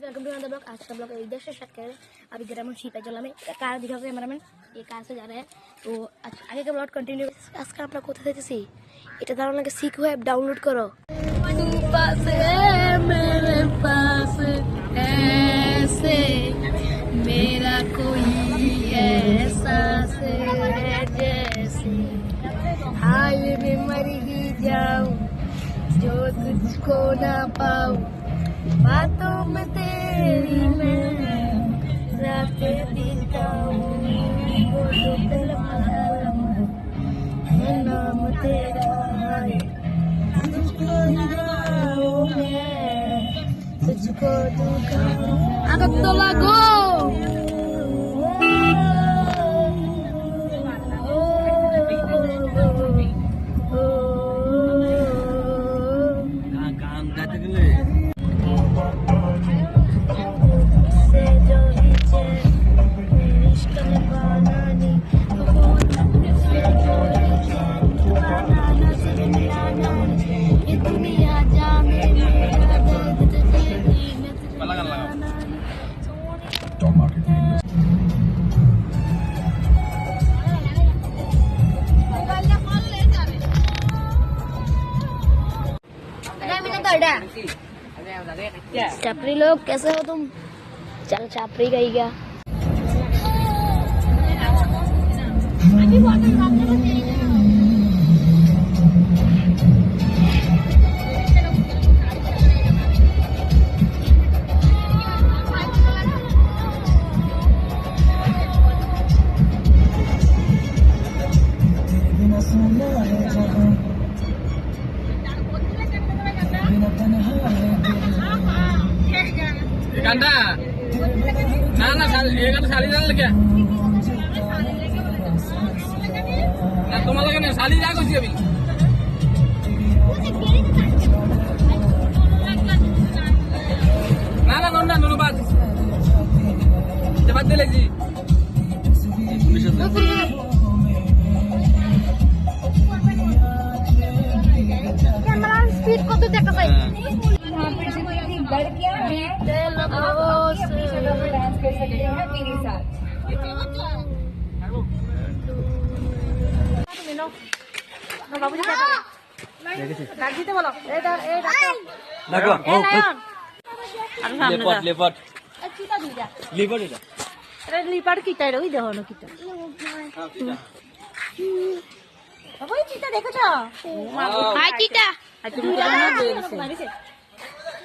Welcome to another blog. आज का blog इधर से स्टार्ट करें। अभी ग्रामीण शिपाजला में कार दिखा कैमरामैन ये कार से जा रहे हैं, तो आगे का ब्लॉग कंटिन्यू। आज का अपना कोथा देते এটা দারুণ লাগে। সিকো অ্যাপ ডাউনলোড করো। पास है मेरे पास ऐसे मेरा कोई एहसास है जैसे हाल में मर ही जाऊं जो तुझको ना पाऊं बातों में तेरी मैं रातें बिताऊं वो तो कलम है नाम तेरा है तुझको दिखाऊं मैं तुझको दिखाऊं आदत तो लगो चापरी लोग कैसे हो तुम? चल चापरी गई क्या? कांदा ना ना ये का साली जाने लगे ना तुम्हारा क्या साली जा कुछ अभी ना ना नोना नोनो बात जब दे ले जी कैमरा स्पीड को तो देखो भाई लड़कियां डांस कर सकते हैं मेरे साथ। बाबूजी क्या कर रहे हैं? डाक दीते बोलो लगो लेपर्ड लेपर्ड चीता दीजा लेपर्ड এটা अरे लेपर्ड কিটা রে ওই দেখো না কিটা বাবু এই চিতা দেখেছো? হাই চিতা তুমি জানো না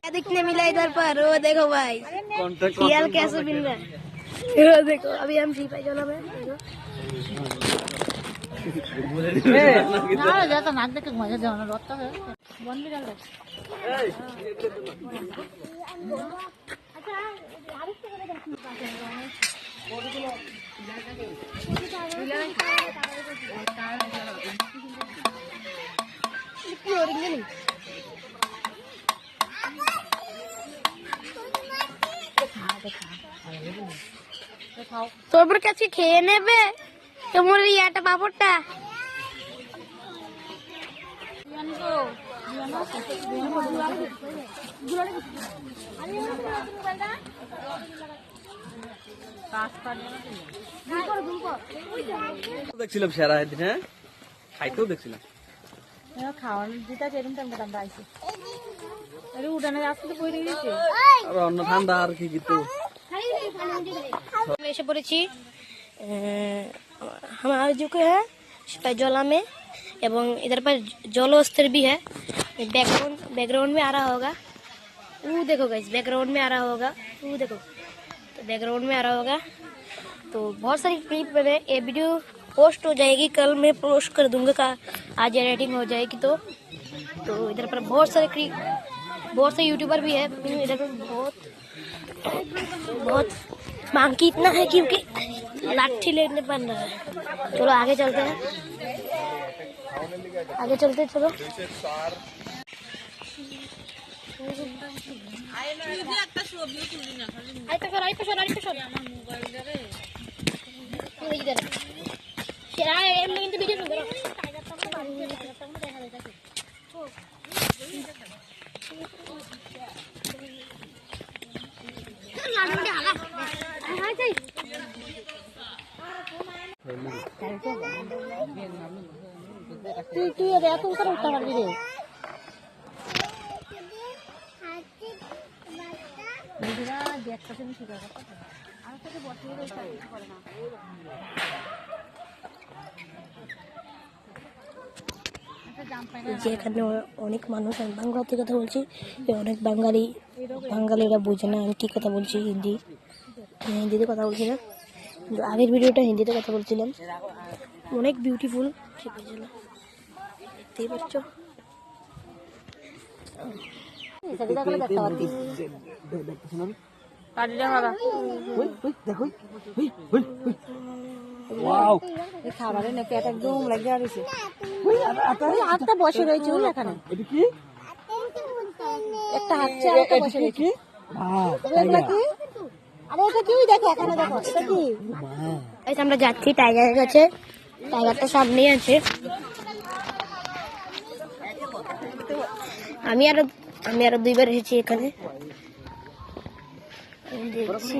क्या दिखने मिला इधर पर? वो देखो भाई सियाल कैसे बिन रहा है। वो देखो अभी हम शिपाजला में ना जाता नाक देख मजा जाना रोता है बंद कर दे। তোর কাছে খেয়ে নেবে তোমার ইয়াটা বাবরটা দেখছিলাম সারা দিন হ্যাঁ খাইতেও দেখছিলাম খাওয়ানো দিতে এরকম টাইম আমরা আইছি আরে উঠানে আসতে পড়ে গেছে আর অন্য ঠান্ডা আর কি কিন্তু এসে পড়েছি हम आ चुके हैं शिपाजला में एवं इधर पर जलोस्तर भी है। बैकग्राउंड में आ रहा होगा वो देखो गाइस बैकग्राउंड में आ रहा होगा वो देखो तो बैकग्राउंड में आ रहा होगा। तो बहुत सारी क्लिप में ये वीडियो पोस्ट हो जाएगी कल मैं पोस्ट कर दूंगा का आज एडिटिंग हो जाएगी तो इधर पर बहुत सारे यूट्यूबर भी है। इधर पर बहुत बाकी इतना है क्योंकि लाठी लेने बन रहा है। चलो आगे चलते हैं चलो তুই এত করে উঠতে পারবি রে। যে এখানে অনেক মানুষ, আমি বাংলাতে কথা বলছি, অনেক বাঙালিরা বোঝে না আমি কি কথা বলছি। হিন্দিতে কথা বলছি না, কিন্তু আগের ভিডিওটা হিন্দিতে কথা বলছিলাম। অনেক বিউটিফুল দেখতেই পাচ্ছ। খাবারের না পেট একদম লাগে আছে। হাতটা বসে রয়েছে এখানে, একটা হাতছে আর একটা বসে রয়েছে। আরে এটা কি দেখো, এখানে দেখো এটা কি। আমরা যাচ্ছি টাইগারের কাছে, টাইগারটা সামনেই আছে। আমি আরো 2বার এসেছি এখানে, দেখছি।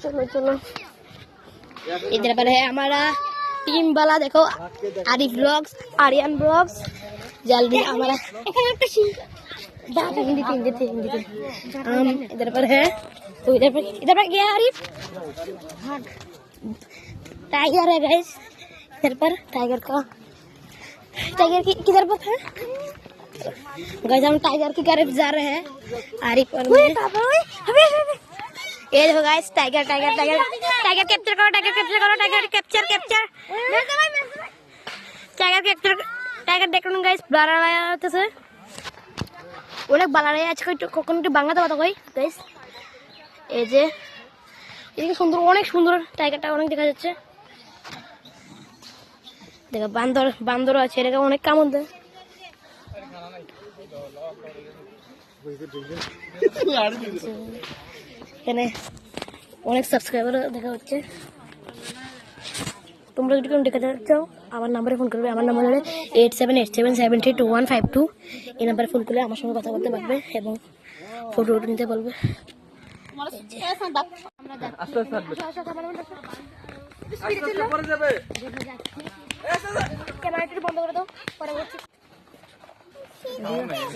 चलो इधर पर है हमारा टीम वाला, देखो आरिफ ब्लॉग्स, आर्यन ब्लॉग्स। जल्दी हमारा हिंदी इधर पर है। तो इधर पर गया आरिफ, टाइगर है गाइस इधर पर। टाइगर की किधर पर है गाइस? हम टाइगर की तरफ जा रहे हैं आरिफ और मैं। ये देखो गाइस, टाइगर कैप्चर करो, टाइगर देखो गाइस। ব্লার হতেছে, অনেক ব্লার হয়ে আছে। কখন একটু বাংলাতে কথা কই গাইস। এই যে এদিকে সুন্দর, অনেক সুন্দর টাইগারটা, অনেক দেখা যাচ্ছে। দেখো বান্দর আছে, এটাকে অনেক কামড় দেয়। এখানে অনেক সাবস্ক্রাইবার দেখা হচ্ছে। তোমরা যদি কোনো দেখাতে চাও আমার নাম্বারে ফোন করবে। আমার নাম্বার হলো 8787732152। এই নাম্বারে ফোন করলে আমার সঙ্গে কথা বলতে পারবে এবং ফটো নিতে বলবে। ক্যামেরাটা বন্ধ করে দাও, পরে বলছি।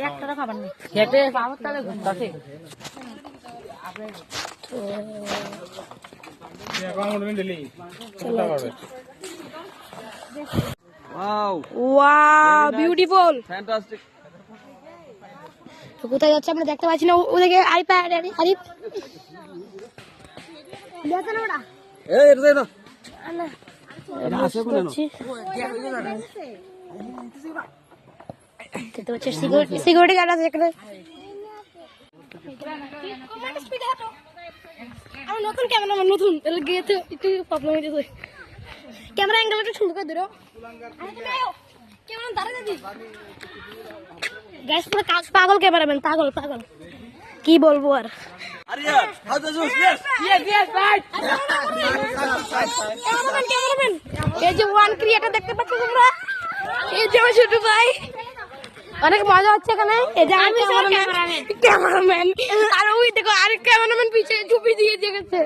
একটা খাবার নেই খেতে পাওয়ার তাহলে ঘুরতে। Beautiful, fantastic. তো কোথায় যাচ্ছে আমরা দেখতে পাচ্ছি না। ওদিকে আরিফ সিকিউরিটি গার্ড আছে এখানে। আমি নতুন ক্যামেরাম্যান, নতুন গিয়ে তো একটু প্রবলেম হয়েছে। ক্যামেরা অ্যাঙ্গেল একটু সুন্দর করে ধরো। গ্যাস পুরো পাগল ক্যামেরাম্যান, পাগল কি বলবো আর। ক্যামেরাম্যান এই যে ওয়ান ক্রিয়েটার দেখতে পাচ্ছ তোমরা, এই যে আমার ছোট ভাই, অনেক মজা হচ্ছে এখানে। এই যে ক্যামেরাম্যান, আর ওই দেখো আরেক ক্যামেরাম্যান পিছিয়ে ঝুপি দিয়ে দেখেছে।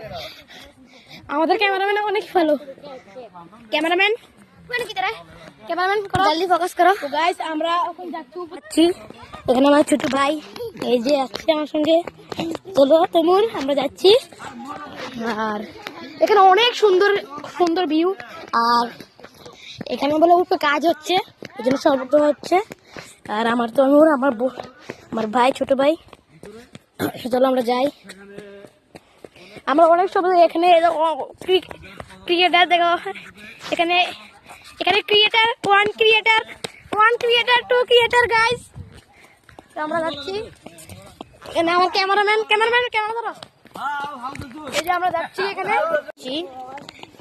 আমাদের ক্যামেরাম্যান অনেক ভালো। ক্যামেরাম্যান জলদি ফোকাস করো। তো গাইস আমরা এখন যাচ্ছি, এখানে আমার ছোট ভাই এই যে আসছে আমার সঙ্গে। চলো তমুর, আমরা যাচ্ছি। আর এখানে অনেক সুন্দর ভিউ। আর এখানে বলে উপরে কাজ হচ্ছে, এই জন্য শব্দ হচ্ছে। আর আমার তমুর, আমার ভাই, ছোট ভাই। চলো আমরা যাই। আমরা অনেক সব এখানে ক্রিয়েটার দেখো, এখানে creator, one creator, 2 creator guys. আমরা যাচ্ছি। এখানে আমার ক্যামেরাম্যান ক্যামেরা ধরো। এই যে আমরা যাচ্ছি এখানে।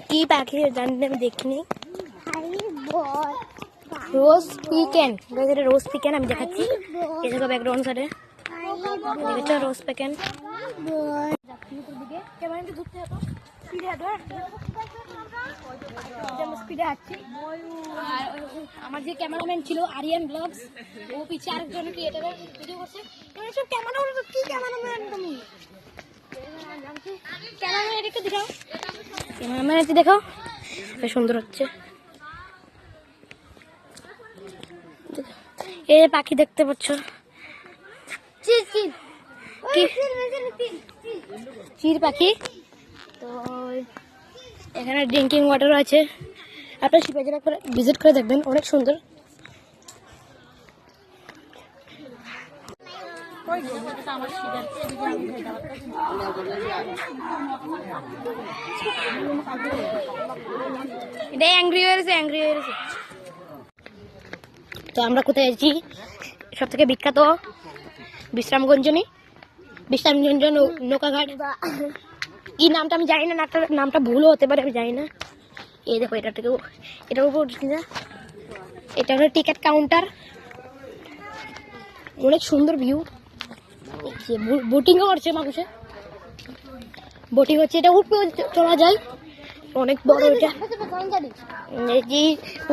কি পাখি জানি আমি দেখিনি। রোজ পিকেন, রোজ পিকেন আমি দেখাচ্ছি। এই দেখো ব্যাকগ্রাউন্ড সাইডে দেখেছো রোজ পিকেন। আমার যে ক্যামেরাম্যান ছিল আরিয়ান ব্লগস, ও পিছিয়ে আরেকজন ক্রিয়েটারের ভিডিও করছে। ক্যামেরাম্যান একটু দেখাও, বেশ সুন্দর হচ্ছে। এই পাখি দেখতে পাচ্ছ, চির পাখি। তো এখানে ড্রিঙ্কিং ওয়াটার আছে, আপনার শিপে জেলা করে ভিজিট করে দেখবেন, অনেক সুন্দর। এটা অ্যাংরি হয়ে গেছে। তো আমরা কোথায় আছি? সব থেকে বিখ্যাত বিশ্রামগঞ্জ নৌকাঘাট। কি নামটা আমি জানি না, নামটা ভুলও হতে পারে, আমি জানি না। এই দেখো এটার উপর এটা হলো টিকিট কাউন্টার, অনেক সুন্দর ভিউ। বোটিংও করছে মানুষে, বোটিং হচ্ছে, এটা উপরে চলা যায়, অনেক বড় এটা।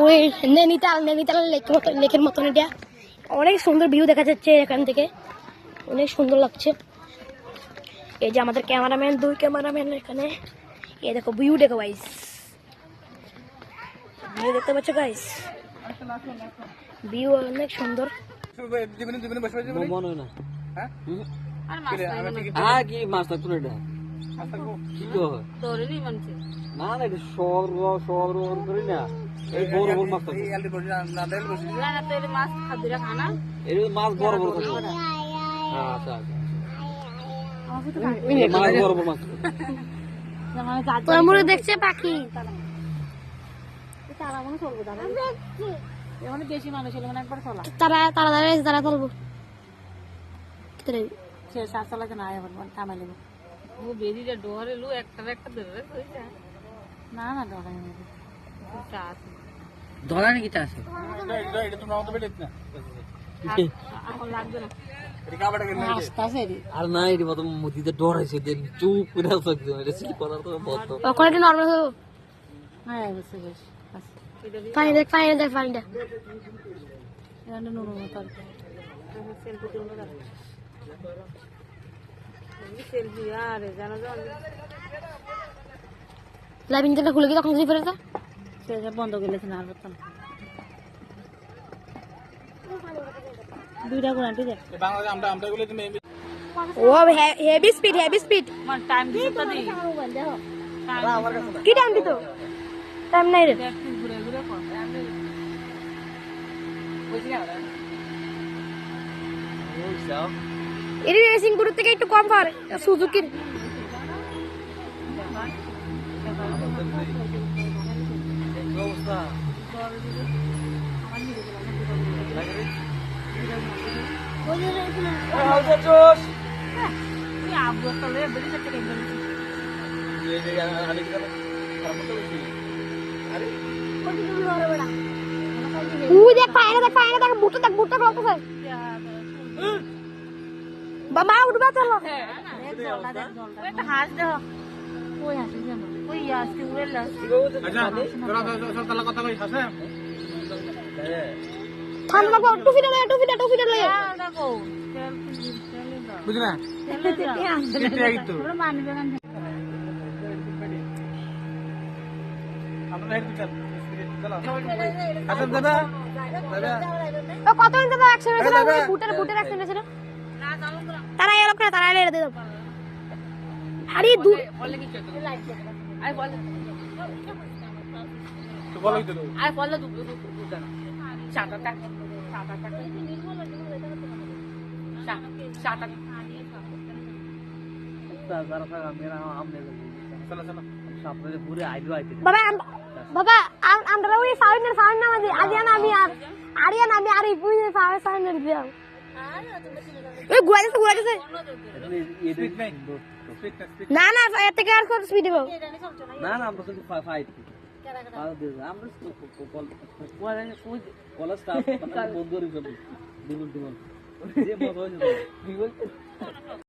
ওই নৈনিতাল লেকের মতন, এটা অনেক সুন্দর ভিউ দেখা যাচ্ছে এখান থেকে, অনেক সুন্দর লাগছে। এই যে আমাদের ক্যামেরাম্যান, 2 ক্যামেরাম্যান এখানে। এই দেখো ভিউ, দেখো গাইস, ভিউ দেখতে পাচ্ছ গাইস, ভিউ অনেক সুন্দর। দেখছে পাখি, বেশি মানুষ হলে মানে একবার চলা তারা চলবো, সাত চালাতে না থামাই নেবো। ও বেরিয়ে ডোরে লু একটা ধরে না ডোরে ধরা নাকি তা আছে লাগবে না। আর না এর মতো মতিতে ডরাইছে দেন চুপ করে থাকতো, এটা সিল করার তো বলতো ওখানে একটু নরমাল হবো। হ্যাঁ বুঝতে পেরেছি। পানি দেখ পানিটা। লাইভিং যেটা খুলে গিয়ে তখন যদি ফেরে সেটা বন্ধ করলেছে না, আর বলতাম 2টা গুণা ঠিক আছে। ও হেভি স্পিড। আমার টাইম দিতে তো দিই, কি টাইম দিত? টাইম নাই রে। ঘুরে ঘুরে কর এর রেসিং গ্রুপ থেকে একটু কম কর, সুজুকির। দেখ বুটটা গলতেছে। বাবা উঠবা চলো। হাঁস দেখ, ওই হাসি ওই আসতে উড়ে ঠান্ডা লাগবে, টুপিটা লয়ে দেখো বুঝলা কত মিনিট অ্যাক্সিডেন্ট ছিল? বুটের অ্যাক্সিডেন্ট ছিল। তারা এলো না, তারা এলে দিয়ে দাও। আরে দূর বাবা আমরা ওই সাউন্ড নাম আছে আরিয়ান আমি আর ইপুই সাউন্ড দিও। ওই ঘুরাইছে না এর থেকে আর কত স্পিড দেব না আমরা শুধু ফাইট আমরা কলেজ স্টাফ বন্ধু যে মজা হয়েছে